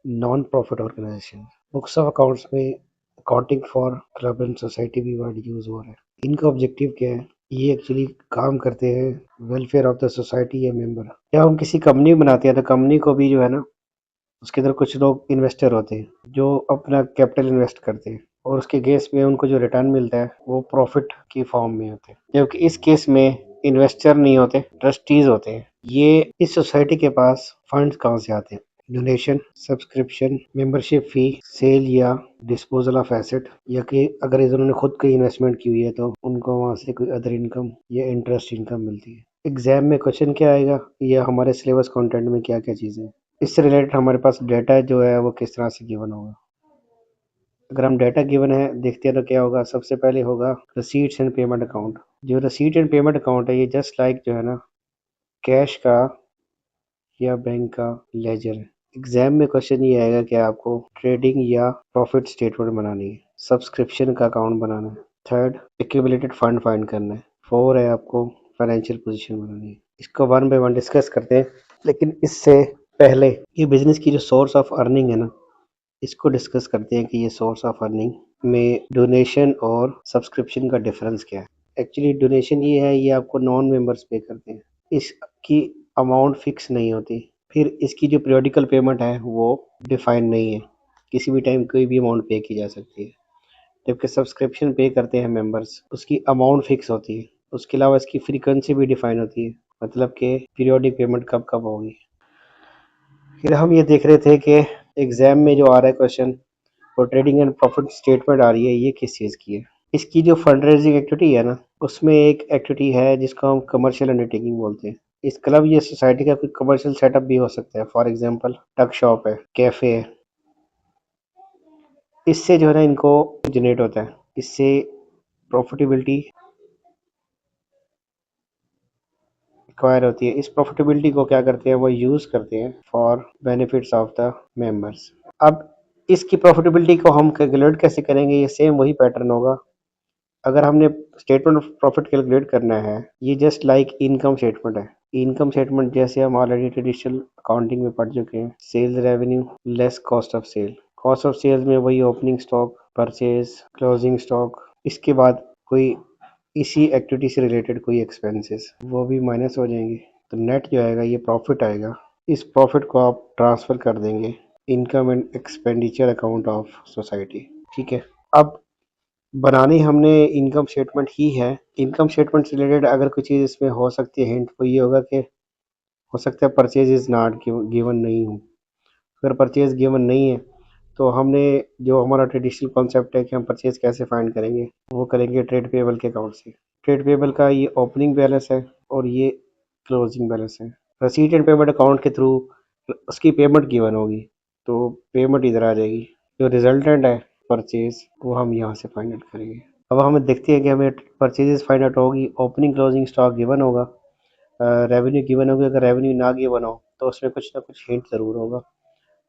Non profit organisation. Books of accounts में accounting for club and society भी word use हो रहा है। इनका ऑब्जेक्टिव क्या है? ये एक्चुअली काम करते हैं वेलफेयर ऑफ द सोसाइटी या मेंबर। जब हम किसी कंपनी बनाते हैं तो कंपनी को भी जो है ना, उसके अंदर कुछ लोग इन्वेस्टर होते हैं जो अपना कैपिटल इन्वेस्ट करते हैं और उसके केस में उनको जो रिटर्न मिलता है वो प्रॉफिट की फॉर्म में होते हैं। जबकि इस केस में इन्वेस्टर नहीं होते, ट्रस्टीज होते हैं। ये इस सोसाइटी के पास फंड्स कहाँ से आते हैं? Donation, subscription, membership fee, sale या डिस्पोजल ऑफ एसेट, या कि अगर इन्होंने खुद की इन्वेस्टमेंट की हुई है तो उनको वहां से कोई अदर इनकम या इंटरेस्ट इनकम मिलती है। एग्जाम में क्वेश्चन क्या आएगा या हमारे सिलेबस कंटेंट में क्या क्या चीज़ें हैं, इससे रिलेटेड हमारे पास डाटा जो है वो किस तरह से गिवन होगा। अगर हम डाटा गिवन है देखते हैं तो क्या होगा? सबसे पहले होगा रसीट्स एंड पेमेंट अकाउंट। जो रसीट एंड पेमेंट अकाउंट है ये जस्ट लाइक जो है ना कैश का या बैंक का लेजर है। एग्जाम में क्वेश्चन ये आएगा कि आपको ट्रेडिंग या प्रॉफिट स्टेटमेंट बनानी है, सब्सक्रिप्शन का अकाउंट बनाना है, थर्ड एक्यूमुलेटेड फंड फाइंड करना है, फोर है आपको फाइनेंशियल पोजीशन बनानी है। इसको वन बाय वन डिस्कस करते हैं, लेकिन इससे पहले ये बिजनेस की जो सोर्स ऑफ अर्निंग है ना, इसको डिस्कस करते हैं कि ये सोर्स ऑफ अर्निंग में डोनेशन और सब्सक्रिप्शन का डिफरेंस क्या है। एक्चुअली डोनेशन ये है, ये आपको नॉन मेंबर्स पे करते हैं, इसकी अमाउंट फिक्स नहीं होती। फिर इसकी जो पीरियोडिकल पेमेंट है वो डिफाइन नहीं है, किसी भी टाइम कोई भी अमाउंट पे की जा सकती है। जबकि सब्सक्रिप्शन पे करते हैं मेंबर्स, उसकी अमाउंट फिक्स होती है। उसके अलावा इसकी फ्रीक्वेंसी भी डिफाइन होती है, मतलब कि पीरियोडिक पेमेंट कब कब होगी। फिर हम ये देख रहे थे कि एग्जाम में जो आ रहा है क्वेश्चन, वो ट्रेडिंग एंड प्रॉफिट स्टेटमेंट आ रही है, ये किस चीज़ की है? इसकी जो फंड रेजिंग एक्टिविटी है ना, उसमें एक एक्टिविटी है जिसको हम कमर्शियल अंडरटेकिंग बोलते हैं। इस क्लब या सोसाइटी का कोई कमर्शियल सेटअप भी हो सकता है, फॉर एग्जांपल टक शॉप है, कैफे है। इससे जो है ना इनको जनरेट होता है, इससे प्रॉफिटेबिलिटी एक्वायर होती है। इस प्रॉफिटेबिलिटी को क्या करते हैं, वो यूज़ करते हैं for benefits of the members. अब इसकी प्रॉफिटेबिलिटी को हम कैलकुलेट कैसे करेंगे? ये सेम वही पैटर्न होगा। अगर हमने स्टेटमेंट ऑफ प्रॉफिट कैलकुलेट करना है, ये जस्ट लाइक इनकम स्टेटमेंट है। इनकम स्टेटमेंट जैसे हम ऑलरेडी ट्रेडिशनल अकाउंटिंग में पढ़ चुके हैं, sales revenue less cost of sale. Cost of sales में वही opening stock, purchase, closing stock, इसके बाद कोई इसी एक्टिविटी से रिलेटेड कोई एक्सपेंसेस वो भी माइनस हो जाएंगे। तो नेट जो आएगा ये प्रॉफिट आएगा। इस प्रॉफिट को आप ट्रांसफ़र कर देंगे income and expenditure account of society. ठीक है। अब बनानी हमने इनकम स्टेटमेंट ही है। इनकम स्टेटमेंट से रिलेटेड अगर कोई चीज़ इसमें हो सकती है हिंट, वो ये होगा कि हो सकता है परचेज इज़ नॉट गिवन नहीं हो। अगर परचेज गिवन नहीं है तो हमने जो हमारा ट्रेडिशनल कॉन्सेप्ट है कि हम परचेज कैसे फाइंड करेंगे, वो करेंगे ट्रेड पेबल के अकाउंट से। ट्रेड पेबल का ये ओपनिंग बैलेंस है और ये क्लोजिंग बैलेंस है। रसीट एंड पेमेंट अकाउंट के थ्रू उसकी पेमेंट गिवन होगी तो पेमेंट इधर आ जाएगी। जो रिजल्टेंट है परचेज वो हम यहाँ से फाइंड आउट करेंगे। अब हमें देखते हैं कि हमें परचेजेस फाइंड आउट होगी, ओपनिंग क्लोजिंग स्टॉक गिवन होगा, रेवेन्यू गिवन होगी। अगर रेवेन्यू ना गिवन हो तो उसमें कुछ ना कुछ हिंट ज़रूर होगा।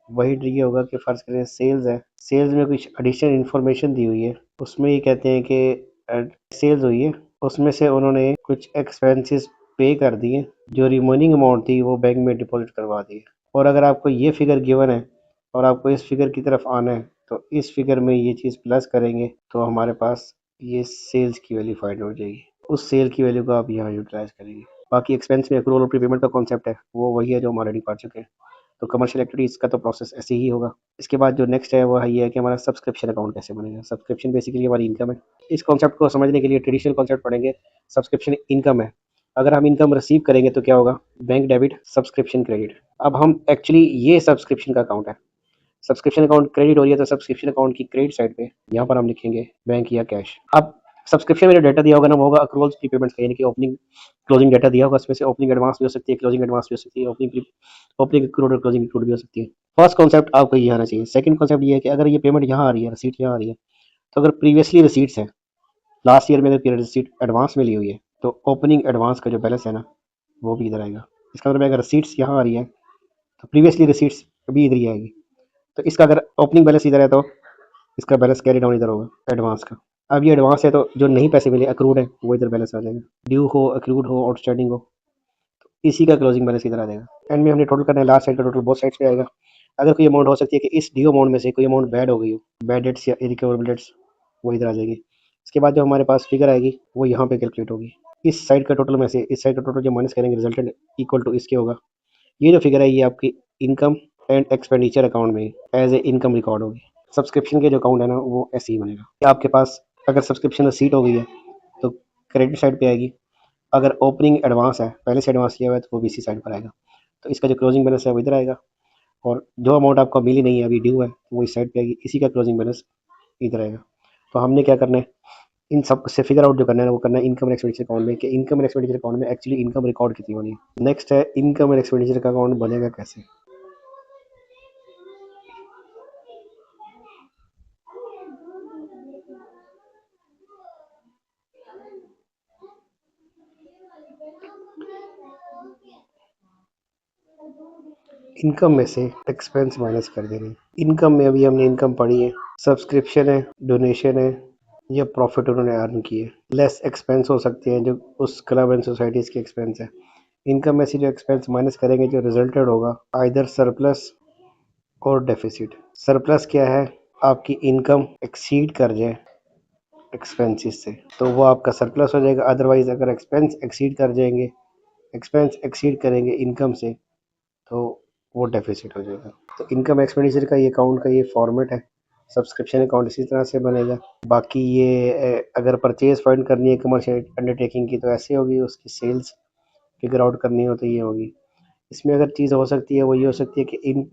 वही ये होगा कि फ़र्ज़ करें सेल्स है, सेल्स में कुछ एडिशनल इन्फॉर्मेशन दी हुई है। उसमें ये कहते हैं कि सेल्स हुई है, उसमें से उन्होंने कुछ एक्सपेंसेस पे कर दिए, जो रिमेनिंग अमाउंट थी वो बैंक में डिपॉजिट करवा दी। और अगर आपको ये फिगर गिवन है और आपको इस फिगर की तरफ आना है तो इस फिगर में ये चीज़ प्लस करेंगे तो हमारे पास ये सेल्स की वैल्यू फाइंड हो जाएगी। उस सेल की वैल्यू को आप यहाँ यूटिलाइज करेंगे। बाकी एक्सपेंस में एक्रूवल और प्रीपेमेंट का कॉन्सेप्ट है वो वही है जो हम ऑलरेडी पढ़ चुके हैं। तो कमर्शियल एक्टिविटीज़ का तो प्रोसेस ऐसे ही होगा। इसके बाद जो नेक्स्ट है वो ये है कि हमारा सब्सक्रिप्शन अकाउंट कैसे बनेगा। सब्सक्रिप्शन बेसिकली हमारी इनकम है। इस कॉन्सेप्ट को समझने के लिए ट्रेडिशनल कॉन्सेप्ट पढ़ेंगे। सब्सक्रिप्शन इनकम है। अगर हम इनकम रिसीव करेंगे तो क्या होगा? Bank debit, subscription credit. अब हम एक्चुअली ये सब्सक्रिप्शन का अकाउंट है। सब्सक्रिप्शन अकाउंट क्रेडिट हो रही है तो सब्सक्रिप्शन अकाउंट की क्रेडिट साइड पे यहाँ पर हम लिखेंगे बैंक या कैश। अब सब्सक्रिप्शन में जो डाटा दिया होगा ना वो होगा अक्रूवल्स प्रीपेमेंट्स का, यानी कि ओपनिंग क्लोजिंग डाटा दिया होगा। उसमें से ओपनिंग एडवांस भी हो सकती है, क्लोजिंग एडवांस भी हो सकती है, ओपनिंग अक्रूड और क्लोजिंग अक्रूड भी हो सकती है। फर्स्ट कॉन्सेप्ट आपको ये आना चाहिए। सेकंड कॉन्सेप्ट ये है कि अगर ये पेमेंट यहाँ आ रही है, रसीट यहाँ आ रही है, तो अगर प्रीवियसली रिसीट्स है, लास्ट ईयर में अगर रिसीट एडवांस में ली हुई है तो ओपनिंग एडवांस का जो बैलेंस है ना वो भी इधर आएगा। इसका मतलब अगर रसीट्स यहाँ आ रही है तो प्रीवियसली रिसीट्स भी इधर ही आएगी। तो इसका अगर ओपनिंग बैलेंस इधर है तो इसका बैलेंस कैरी डाउन इधर होगा एडवांस का। अब ये एडवांस है तो जो नहीं पैसे मिले अक्रूड है वो इधर बैलेंस आ जाएगा। ड्यू हो, अक्रूड हो, आउटस्टैंडिंग हो, इसी का क्लोजिंग बैलेंस इधर आ जाएगा। एंड में हमने टोटल करना है, लास्ट साइड का टोटल बोथ साइड्स पे आएगा। अगर कोई अमाउंट हो सकती है कि इस ड्यू अमाउंट में से कोई अमाउंट बैड हो गई हो, बैड डेट्स या इरिकवरेबल डेट्स, वो इधर आ जाएंगे। इसके बाद जो हमारे पास फिगर आएगी वो यहाँ पे कैलकुलेट होगी। इस साइड का टोटल में से इस साइड का टोटल जो माइनस करेंगे रिजल्टेंट इक्वल टू इसके होगा। ये जो फिगर है ये आपकी इनकम एंड एक्सपेंडिचर अकाउंट में एज ए इनकम रिकॉर्ड होगी। सब्सक्रिप्शन के जो अकाउंट है ना वो ऐसे ही बनेगा। आपके पास अगर सब्सक्रिप्शन रिसीट हो गई है तो क्रेडिट साइड पे आएगी। अगर ओपनिंग एडवांस है, पहले से एडवांस लिया हुआ है, तो वो बीसी साइड पर आएगा। तो इसका जो क्लोजिंग बैलेंस है वो इधर आएगा, और जो अमाउंट आपको मिली नहीं है, अभी ड्यू है, वो इस साइड पे आएगी। इसी का क्लोजिंग बैलेंस इधर आएगा। तो हमने क्या करना है, इन सब से फिगर आउट जो करना है वो करना है इनकम एंड एक्सपेंडिचर अकाउंट में, कि इनकम एंड एक्सपेंडिचर अकाउंट में एक्चुअली इनकम रिकॉर्ड कितनी होनी है। नेक्स्ट है इनकम एंड एक्सपेंडिचर का अकाउंट बनेगा कैसे। इनकम में से एक्सपेंस माइनस कर देंगे। इनकम में अभी हमने इनकम पढ़ी है, सब्सक्रिप्शन है, डोनेशन है, या प्रॉफिट उन्होंने अर्न किए। लेस एक्सपेंस हो सकते हैं जो उस क्लब एंड सोसाइटीज़ के एक्सपेंस है। इनकम में से जो एक्सपेंस माइनस करेंगे जो रिजल्टेड होगा आइदर सरप्लस और डेफिसिट। सरप्लस क्या है, आपकी इनकम एक्सीड कर जाए एक्सपेंसेस से तो वो आपका सरप्लस हो जाएगा। अदरवाइज अगर एक्सपेंस एक्सीड कर जाएंगे, एक्सपेंस एक्सीड करेंगे इनकम से, तो वो डेफिसिट हो जाएगा। तो इनकम एक्सपेंडिचर का ये अकाउंट का ये फॉर्मेट है। सब्सक्रिप्शन अकाउंट इसी तरह से बनेगा। बाकी ये अगर परचेज फाइंड करनी है कमर्शियल अंडरटेकिंग की तो ऐसे होगी, उसकी सेल्स फिगर आउट करनी हो तो ये होगी। इसमें अगर चीज़ हो सकती है वो ये हो सकती है कि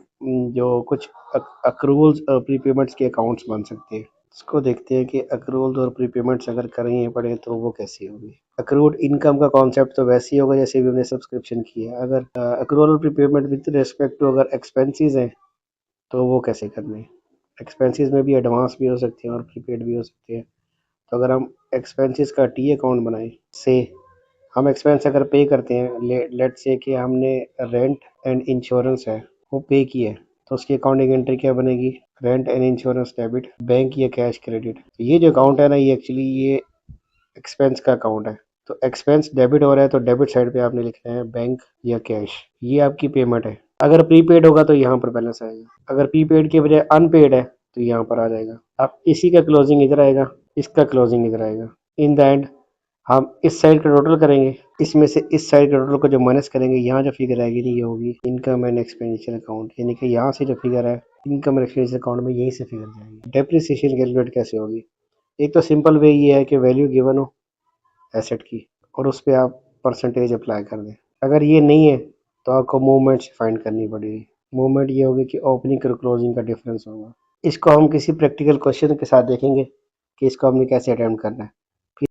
जो कुछ अक्रूवल्स और प्रीपेमेंट्स के अकाउंट्स बन सकते हैं। इसको देखते हैं कि अक्रूवल्स और प्रीपेमेंट्स अगर करनी पड़े तो वो कैसी होगी। अक्रूड इनकम का कॉन्सेप्ट तो वैसे ही होगा जैसे भी हमने सब्सक्रिप्शन किया है। अगर अक्रूवल और प्रीपेमेंट विद रिस्पेक्ट टू अगर एक्सपेंसेस हैं तो वो कैसे करने हैं। एक्सपेंसेस में भी एडवांस भी हो सकते हैं और प्रीपेड भी हो सकते हैं। तो अगर हम एक्सपेंसेस का टी अकाउंट बनाएं, से हम एक्सपेंस अगर पे करते हैं, लेट से कि हमने रेंट एंड इंश्योरेंस है वो पे किया है, तो उसकी अकाउंटिंग एंट्री क्या बनेगी, rent and insurance debit, bank या कैश क्रेडिट। तो ये जो अकाउंट है ना ये एक्चुअली ये एक्सपेंस का अकाउंट है। तो एक्सपेंस डेबिट हो रहा है तो डेबिट साइड पे आपने लिखना है बैंक या कैश। ये आपकी पेमेंट है। अगर प्रीपेड होगा तो यहाँ पर बैलेंस आएगा, अगर प्रीपेड के बजाय अनपेड है तो यहाँ पर आ जाएगा। अब इसी का क्लोजिंग इधर आएगा, इसका क्लोजिंग इधर आएगा। इन द एंड हम इस साइड का टोटल करेंगे, इसमें से इस साइड का टोटल को जो माइनस करेंगे, यहाँ जो फिगर आएगी नहीं ये होगी इनकम एंड एक्सपेंडिचर अकाउंट। यानी कि यहाँ से जो फिगर है इनकम एंड एक्सपेंडिचर अकाउंट में यहीं से फिगर जाएगी। डेप्रिसिएशन कैलकुलेट कैसे होगी, एक तो सिंपल वे ये है कि वैल्यू गिवन हो एसेट की और उस पर आप परसेंटेज अप्लाई कर दें। अगर ये नहीं है तो आपको मूवमेंट फाइंड करनी पड़ेगी। मूवमेंट ये होगी कि ओपनिंग और क्लोजिंग का डिफरेंस होगा। इसको हम किसी प्रैक्टिकल क्वेश्चन के साथ देखेंगे कि इसको हमने कैसे अटेम्प्ट करना है।